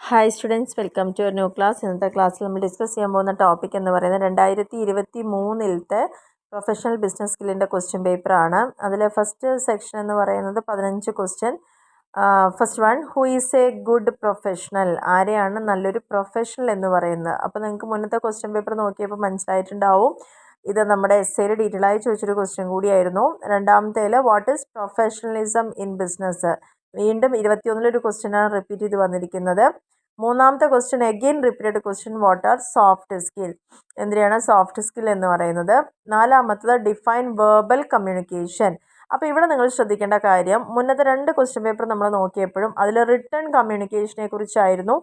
Hi students, welcome to new class. ഇന്നത്തെ ക്ലാസ്സിൽ നമ്മൾ ഡിസ്കസ് ചെയ്യാൻ പോകുന്ന ടോപ്പിക് എന്ന് പറയുന്നത് 2023 പ്രൊഫഷണൽ ബിസിനസ് സ്കില്ലിൻ്റെ ക്വസ്റ്റ്യൻ പേപ്പറാണ്. അതിലെ ഫസ്റ്റ് സെക്ഷൻ എന്ന് പറയുന്നത് 15 question. First one, who is A good professional? ആരെയാണ് നല്ലൊരു പ്രൊഫഷണൽ എന്ന് പറയുന്നത്? അപ്പോൾ നിങ്ങൾക്ക് മുന്നത്തെ ക്വസ്റ്റ്യൻ പേപ്പർ നോക്കിയപ്പോൾ മനസ്സിലായിട്ടുണ്ടാവും, ഇത് നമ്മുടെ എസ്സേയിൽ ഡീറ്റെയിൽ ആയി ചോദിച്ചൊരു ക്വസ്റ്റ്യൻ കൂടിയായിരുന്നു. രണ്ടാമത്തേൽ what is professionalism in business? വീണ്ടും 21 ക്വസ്റ്റ്യനാണ് റിപ്പീറ്റ് ചെയ്ത് വന്നിരിക്കുന്നത്. മൂന്നാമത്തെ question again repeated question, what are soft skill? എന്തിനാണ് സോഫ്റ്റ് സ്കിൽ എന്ന് പറയുന്നത്? നാലാമത്തത് ഡിഫൈൻ വെർബൽ കമ്മ്യൂണിക്കേഷൻ. അപ്പോൾ ഇവിടെ നിങ്ങൾ ശ്രദ്ധിക്കേണ്ട കാര്യം, മുന്നത്തെ 2 ക്വസ്റ്റ്യൻ പേപ്പർ നമ്മൾ നോക്കിയപ്പോഴും അതിൽ റിട്ടൺ കമ്മ്യൂണിക്കേഷനെ കുറിച്ചായിരുന്നു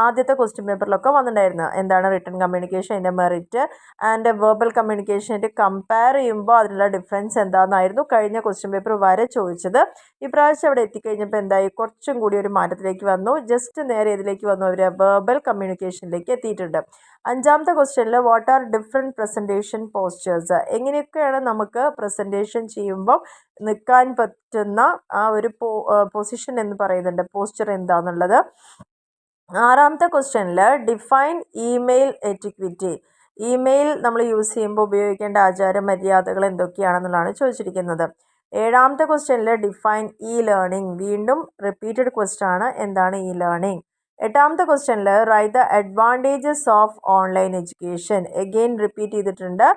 ആദ്യത്തെ ക്വസ്റ്റ്യൻ പേപ്പറിലൊക്കെ വന്നിട്ടുണ്ടായിരുന്നത്. എന്താണ് റിട്ടൺ കമ്മ്യൂണിക്കേഷൻ, അതിൻ്റെ മെറിറ്റ് ആൻഡ് വെർബൽ കമ്മ്യൂണിക്കേഷനായിട്ട് കമ്പയർ ചെയ്യുമ്പോൾ അതിനുള്ള ഡിഫറൻസ് എന്താണെന്നായിരുന്നു കഴിഞ്ഞ ക്വസ്റ്റ്യൻ പേപ്പർ വരെ ചോദിച്ചത്. ഇപ്രാവശ്യം അവിടെ എത്തിക്കഴിഞ്ഞപ്പോൾ എന്തായി, കുറച്ചും കൂടി ഒരു മാറ്റത്തിലേക്ക് വന്നു. ജസ്റ്റ് നേരെ ഇതിലേക്ക് വന്നു, അവർ വെർബൽ കമ്മ്യൂണിക്കേഷനിലേക്ക് എത്തിയിട്ടുണ്ട്. അഞ്ചാമത്തെ ക്വസ്റ്റ്യനിൽ what are different presentation posters? എങ്ങനെയൊക്കെയാണ് നമുക്ക് പ്രസൻറ്റേഷൻ ചെയ്യുമ്പോൾ നിൽക്കാൻ പറ്റുന്ന ആ ഒരു പൊസിഷൻ എന്ന് പറയുന്നുണ്ട്, പോസ്ചർ എന്താണെന്നുള്ളത്. ആറാമത്തെ ക്വസ്റ്റ്യനിൽ ഡിഫൈൻ ഇമെയിൽ എറ്റിക്വിറ്റി. ഇമെയിൽ നമ്മൾ യൂസ് ചെയ്യുമ്പോൾ ഉപയോഗിക്കേണ്ട ആചാര മര്യാദകൾ എന്തൊക്കെയാണെന്നുള്ളതാണ് ചോദിച്ചിരിക്കുന്നത്. ഏഴാമത്തെ ക്വസ്റ്റ്യനിൽ ഡിഫൈൻ ഇ ലേണിംഗ്. വീണ്ടും റിപ്പീറ്റഡ് ക്വസ്റ്റ്യൻ ആണ്, എന്താണ് ഇ ലേണിംഗ്. എട്ടാമത്തെ ക്വസ്റ്റ്യനിൽ write the advantages of online education. Again repeat ചെയ്തിട്ടുണ്ട്,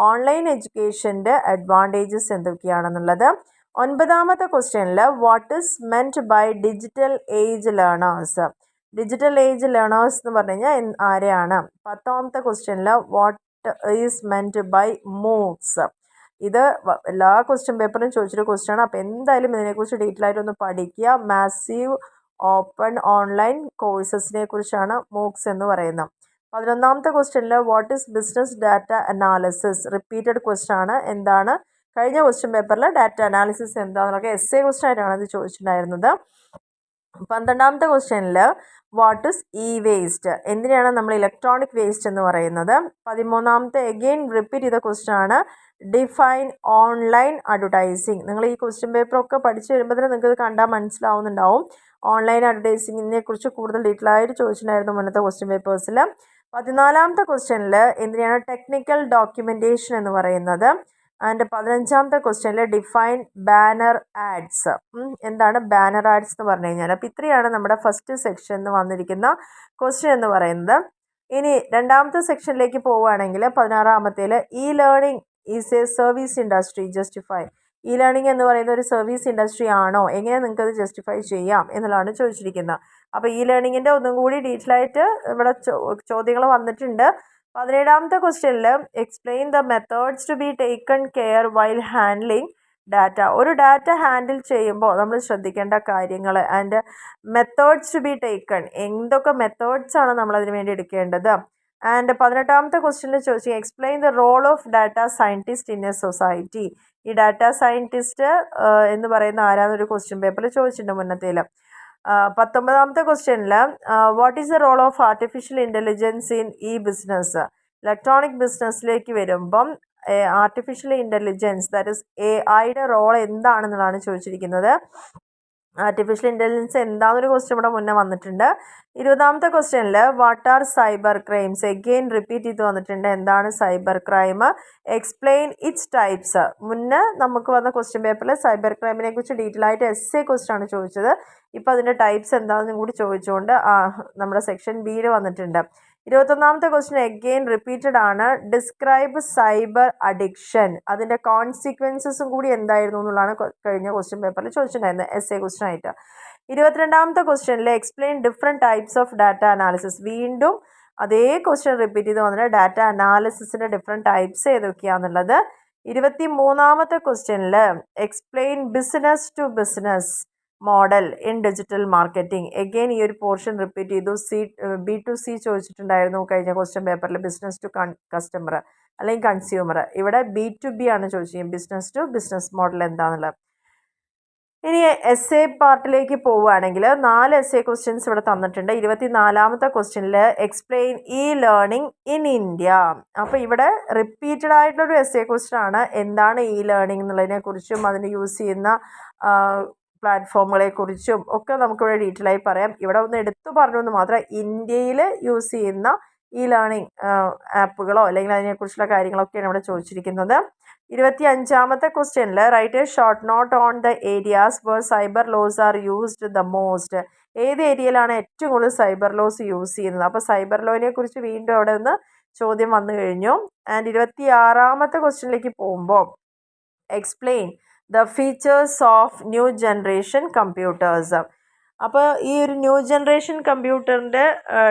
ഓൺലൈൻ എഡ്യൂക്കേഷൻ്റെ അഡ്വാൻറ്റേജസ് എന്തൊക്കെയാണെന്നുള്ളത്. ഒൻപതാമത്തെ ക്വസ്റ്റ്യനിൽ what is meant by digital age learners? Digital age learners എന്ന് പറഞ്ഞു കഴിഞ്ഞാൽ ആരെയാണ്? പത്താമത്തെ ക്വസ്റ്റ്യനിൽ what is meant by moves? ഇത് എല്ലാ ക്വസ്റ്റ്യൻ പേപ്പറിലും ചോദിച്ചൊരു ക്വസ്റ്റ്യൻ ആണ്. അപ്പോൾ എന്തായാലും ഇതിനെക്കുറിച്ച് ഡീറ്റെയിൽ ആയിട്ടൊന്ന് പഠിക്കുക. മാസീവ് ഓപ്പൺ ഓൺലൈൻ കോഴ്സസിനെ കുറിച്ചാണ് മൂക്സ് എന്ന് പറയുന്നത്. 11ാമത്തെ ക്വസ്റ്റ്യനിൽ what is business data analysis? Repeated question ആണ്. എന്താണ് കഴിഞ്ഞ ക്വസ്റ്റ്യൻ പേപ്പറിൽ ഡാറ്റ അനാലിസിസ് എന്താണെന്നൊക്കെ എസ്സേ ക്വസ്റ്റ്യൻ ആയിട്ടാണ് ഇത് ചോദിച്ചിട്ടുണ്ടായിരുന്നത്. 12ാമത്തെ ക്വസ്റ്റ്യനിൽ വാട്ട് ഈസ് ഇ വേസ്റ്റ്? എന്തിനാണ് നമ്മൾ ഇലക്ട്രോണിക് വേസ്റ്റ് എന്ന് പറയുന്നത്? 13ാമത്തെ എഗെയിൻ റിപ്പീറ്റ് ചെയ്ത ക്വസ്റ്റ്യൻ ആണ്, ഡിഫൈൻ ഓൺലൈൻ അഡ്വർടൈസിങ്. നിങ്ങൾ ഈ ക്വസ്റ്റ്യൻ പേപ്പറൊക്കെ പഠിച്ചു വരുമ്പോൾ നിങ്ങൾക്ക് ഇത് കണ്ടാൽ മനസ്സിലാവുന്നുണ്ടാവും. ഓൺലൈൻ അഡ്വർടൈസിങ്ങിനെ കുറിച്ച് കൂടുതൽ ഡീറ്റെയിൽ ആയിട്ട് ചോദിച്ചിട്ടുണ്ടായിരുന്നു മുന്നത്തെ ക്വസ്റ്റ്യൻ പേപ്പേഴ്സിൽ. 14ാമത്തെ ക്വസ്റ്റ്യനിൽ എന്തിനാണ് ടെക്നിക്കൽ ഡോക്യുമെൻറ്റേഷൻ എന്ന് പറയുന്നത്? ആൻഡ് 15ാമത്തെ ക്വസ്റ്റ്യനിൽ ഡിഫൈൻ ബാനർ ആഡ്സ്. എന്താണ് ബാനർ ആഡ്സ് എന്ന് പറഞ്ഞു കഴിഞ്ഞാൽ? അപ്പോൾ ഇത്രയാണ് നമ്മുടെ ഫസ്റ്റ് സെക്ഷനിൽ വന്നിരിക്കുന്ന ക്വസ്റ്റ്യൻ എന്ന് പറയുന്നത്. ഇനി രണ്ടാമത്തെ സെക്ഷനിലേക്ക് പോവുകയാണെങ്കിൽ 16ാമത്തേൽ e learning is a service industry, justify. E learning എന്ന് പറയുന്ന ഒരു സർവീസ് ഇൻഡസ്ട്രി ആണോ? എങ്ങനെ നിങ്ങൾക്കത് ജസ്റ്റിഫൈ ചെയ്യാം എന്നുള്ളതാണ് ചോദിച്ചിരിക്കുന്നത്. അപ്പോൾ ഇ ലേണിങ്ങിൻ്റെ ഒന്നും കൂടി ഡീറ്റെയിൽ ആയിട്ട് ഇവിടെ ചോദ്യങ്ങൾ വന്നിട്ടുണ്ട്. 17ാമത്തെ ക്വസ്റ്റ്യനിൽ explain the methods to be taken care while handling data. ഒരു ഡാറ്റ ഹാൻഡിൽ ചെയ്യുമ്പോൾ നമ്മൾ ശ്രദ്ധിക്കേണ്ട കാര്യങ്ങൾ and methods to be taken, എന്തൊക്കെ മെത്തേഡ്സ് ആണ് നമ്മൾ അതിന് വേണ്ടി എടുക്കേണ്ടത്. ആൻഡ് 18ാമത്തെ ക്വസ്റ്റ്യനിൽ ചോദിച്ചു explain the role of data scientist in a society. ഈ ഡാറ്റ സയൻറ്റിസ്റ്റ് എന്ന് പറയുന്ന ആരാന്നൊരു ക്വസ്റ്റ്യൻ പേപ്പറിൽ ചോദിച്ചിട്ടുണ്ട് മുന്നത്തേൽ. 19ാമത്തെ ക്വസ്റ്റ്യനിൽ what is the role of artificial intelligence in e business? Electronic ബിസിനസ്സിലേക്ക് വരുമ്പം ആർട്ടിഫിഷ്യൽ ഇൻ്റലിജൻസ്, ദാറ്റ് ഇസ് AI-യുടെ റോൾ എന്താണെന്നുള്ളതാണ് ചോദിച്ചിരിക്കുന്നത്. ആർട്ടിഫിഷ്യൽ ഇൻ്റലിജൻസ് എന്താണെന്നൊരു ക്വസ്റ്റ്യൻ ഇവിടെ മുന്നേ വന്നിട്ടുണ്ട്. 20ാമത്തെ ക്വസ്റ്റ്യനിൽ what R cyber crimes? Again repeat ചെയ്ത് വന്നിട്ടുണ്ട്, എന്താണ് cyber crime? Explain its types. മുന്നേ നമുക്ക് വന്ന ക്വസ്റ്റ്യൻ പേപ്പറിൽ സൈബർ ക്രൈമിനെ കുറിച്ച് ഡീറ്റെയിൽ ആയിട്ട് എസ്സേ ക്വസ്റ്റ്യൻ ആണ് ചോദിച്ചത്. ഇപ്പോൾ അതിൻ്റെ ടൈപ്സ് എന്താണെന്നും കൂടി ചോദിച്ചുകൊണ്ട് നമ്മുടെ സെക്ഷൻ ബിയിൽ വന്നിട്ടുണ്ട്. 21ാമത്തെ ക്വസ്റ്റ്യൻ എഗെയിൻ റിപ്പീറ്റഡ് ആണ്, ഡിസ്ക്രൈബ് സൈബർ അഡിക്ഷൻ. അതിൻ്റെ കോൺസിക്വൻസസും കൂടി എന്തായിരുന്നു എന്നുള്ളതാണ് കഴിഞ്ഞ ക്വസ്റ്റ്യൻ പേപ്പറിൽ ചോദിച്ചിട്ടുണ്ടായിരുന്നത് എസ്സേ ക്വസ്റ്റ്യൻ ആയിട്ട്. 22ാമത്തെ ക്വസ്റ്റ്യനിൽ explain different types of data analysis. വീണ്ടും അതേ ക്വസ്റ്റ്യൻ റിപ്പീറ്റ് ചെയ്ത് വന്നിട്ട് ഡാറ്റ അനാലിസിസിൻ്റെ ഡിഫറെൻറ്റ് ടൈപ്സ് ഏതൊക്കെയാണെന്നുള്ളത്. 23ാമത്തെ ക്വസ്റ്റ്യനിൽ explain business to business model in digital marketing. Again ഈ ഒരു പോർഷൻ റിപ്പീറ്റ് ചെയ്തു. B2C ചോദിച്ചിട്ടുണ്ടായിരുന്നു കഴിഞ്ഞ ക്വസ്റ്റ്യൻ പേപ്പറിൽ, ബിസിനസ് ടു കസ്റ്റമർ അല്ലെങ്കിൽ കൺസ്യൂമർ. ഇവിടെ B2B ആണ് ചോദിച്ചത്, ബിസിനസ് ടു ബിസിനസ് മോഡൽ എന്താണെന്നുള്ളത്. ഇനി എസ്സേ പാർട്ടിലേക്ക് പോവുകയാണെങ്കിൽ 4 എസ്സേ ക്വസ്റ്റ്യൻസ് ഇവിടെ തന്നിട്ടുണ്ട്. 24ാമത്തെ ക്വസ്റ്റ്യനിൽ explain E learning in India. അപ്പോൾ ഇവിടെ റിപ്പീറ്റഡ് ആയിട്ടുള്ളൊരു എസ്സേ ക്വസ്റ്റ്യൻ ആണ്, എന്താണ് ഇ ലേണിംഗ് എന്നുള്ളതിനെ കുറിച്ചും അതിന് യൂസ് ചെയ്യുന്ന പ്ലാറ്റ്ഫോമുകളെക്കുറിച്ചും ഒക്കെ നമുക്കിവിടെ ഡീറ്റെയിൽ ആയി പറയാം. ഇവിടെ ഒന്ന് എടുത്തു പറഞ്ഞു എന്ന് മാത്രം. ഇന്ത്യയിൽ യൂസ് ചെയ്യുന്ന ലേണിംഗ് ആപ്പുകളോ അല്ലെങ്കിൽ അതിനെക്കുറിച്ചുള്ള കാര്യങ്ങളൊക്കെയാണ് ഇവിടെ ചോദിച്ചിരിക്കുന്നത്. 25ാമത്തെ ക്വസ്റ്റ്യനിൽ write a short note on the areas where cyber laws are used the most. ഏത് ഏരിയയിലാണ് ഏറ്റവും കൂടുതൽ സൈബർ ലോസ് യൂസ് ചെയ്യുന്നത്? അപ്പോൾ സൈബർ ലോനെ കുറിച്ച് വീണ്ടും അവിടെ നിന്ന് ചോദ്യം വന്നു കഴിഞ്ഞു. ആൻഡ് 26ാമത്തെ ക്വസ്റ്റ്യനിലേക്ക് പോകുമ്പോൾ explain the features of new generation computers. അപ്പോൾ ഈ ഒരു ന്യൂ ജനറേഷൻ കമ്പ്യൂട്ടറിൻ്റെ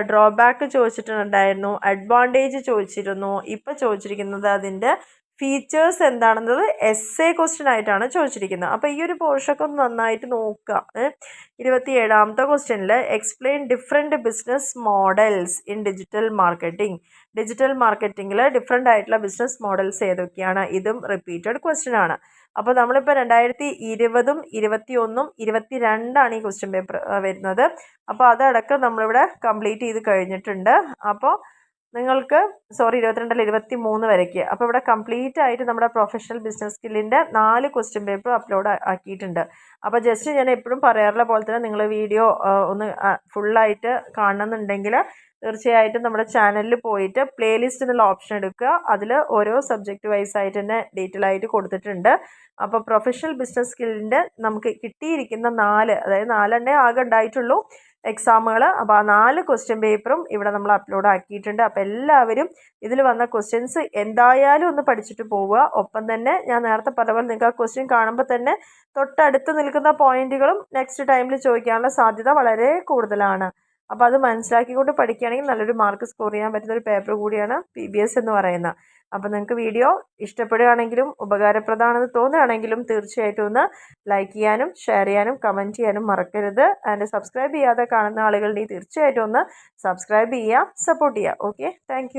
ഡ്രോബാക്ക് ചോദിച്ചിട്ടുണ്ടായിരുന്നു, അഡ്വാൻറ്റേജ് ചോദിച്ചിരുന്നു. ഇപ്പോൾ ചോദിച്ചിരിക്കുന്നത് അതിൻ്റെ ഫീച്ചേഴ്സ് എന്താണെന്നത് എസ്സേ ക്വസ്റ്റ്യൻ ആയിട്ടാണ് ചോദിച്ചിരിക്കുന്നത്. അപ്പോൾ ഈ ഒരു പോർഷനൊക്കെ ഒന്ന് നന്നായിട്ട് നോക്കുക. 27ാമത്തെ ക്വസ്റ്റ്യനിൽ explain different business models in digital marketing. Digital മാർക്കറ്റിങ്ങിൽ ഡിഫറെൻ്റ് ആയിട്ടുള്ള ബിസിനസ് മോഡൽസ് ഏതൊക്കെയാണ്? ഇതും റിപ്പീറ്റഡ് ക്വസ്റ്റ്യൻ ആണ്. അപ്പോൾ നമ്മളിപ്പോൾ 2020, 2021, 2022 ഈ ക്വസ്റ്റ്യൻ പേപ്പർ വരുന്നത്. അപ്പോൾ അതടക്കം നമ്മളിവിടെ കംപ്ലീറ്റ് ചെയ്ത് കഴിഞ്ഞിട്ടുണ്ട്. അപ്പോൾ നിങ്ങൾക്ക് 22 23 വരയ്ക്ക്. അപ്പോൾ ഇവിടെ കംപ്ലീറ്റ് ആയിട്ട് നമ്മുടെ പ്രൊഫഷണൽ ബിസിനസ് സ്കില്ലിൻ്റെ 4 ക്വസ്റ്റ്യൻ പേപ്പർ അപ്ലോഡ് ആക്കിയിട്ടുണ്ട്. അപ്പോൾ ജസ്റ്റ് ഞാൻ എപ്പോഴും പറയാറുള്ള പോലെ തന്നെ നിങ്ങൾ വീഡിയോ ഒന്ന് ഫുള്ളായിട്ട് കാണണമെന്നുണ്ടെങ്കിൽ തീർച്ചയായിട്ടും നമ്മുടെ ചാനലിൽ പോയിട്ട് പ്ലേലിസ്റ്റ് എന്നുള്ള ഓപ്ഷൻ എടുക്കുക. അതിൽ ഓരോ സബ്ജക്റ്റ് വൈസ് ആയിട്ട് തന്നെ ഡീറ്റെയിൽ ആയിട്ട് കൊടുത്തിട്ടുണ്ട്. അപ്പോൾ പ്രൊഫഷണൽ ബിസിനസ് സ്കില്ലിൻ്റെ നമുക്ക് കിട്ടിയിരിക്കുന്ന 4, അതായത് 4 ആകെ ഉണ്ടായിട്ടുള്ളൂ എക്സാമുകൾ. അപ്പോൾ ആ 4 ക്വസ്റ്റ്യൻ പേപ്പറും ഇവിടെ നമ്മൾ അപ്ലോഡ് ആക്കിയിട്ടുണ്ട്. അപ്പോൾ എല്ലാവരും ഇതിൽ വന്ന ക്വസ്റ്റ്യൻസ് എന്തായാലും ഒന്ന് പഠിച്ചിട്ട് പോവുക. ഒപ്പം തന്നെ ഞാൻ നേരത്തെ പറഞ്ഞ പോലെ നിങ്ങൾക്ക് ആ ക്വസ്റ്റ്യൻ കാണുമ്പോൾ തന്നെ തൊട്ടടുത്ത് നിൽക്കുന്ന പോയിന്റുകളും നെക്സ്റ്റ് ടൈമിൽ ചോദിക്കാനുള്ള സാധ്യത വളരെ കൂടുതലാണ്. അപ്പോൾ അത് മനസ്സിലാക്കിക്കൊണ്ട് പഠിക്കുകയാണെങ്കിൽ നല്ലൊരു മാർക്ക് സ്കോർ ചെയ്യാൻ പറ്റുന്ന ഒരു പേപ്പർ കൂടിയാണ് PBS എന്ന് പറയുന്നത്. അപ്പോൾ നിങ്ങൾക്ക് വീഡിയോ ഇഷ്ടപ്പെടുകയാണെങ്കിലും ഉപകാരപ്രദമാണെന്ന് തോന്നുകയാണെങ്കിലും തീർച്ചയായിട്ടും ഒന്ന് ലൈക്ക് ചെയ്യാനും ഷെയർ ചെയ്യാനും കമൻറ്റ് ചെയ്യാനും മറക്കരുത്. ആൻഡ് സബ്സ്ക്രൈബ് ചെയ്യാതെ കാണുന്ന ആളുകളുണ്ടെങ്കിൽ തീർച്ചയായിട്ടും ഒന്ന് സബ്സ്ക്രൈബ് ചെയ്യുക, സപ്പോർട്ട് ചെയ്യുക. Okay, thank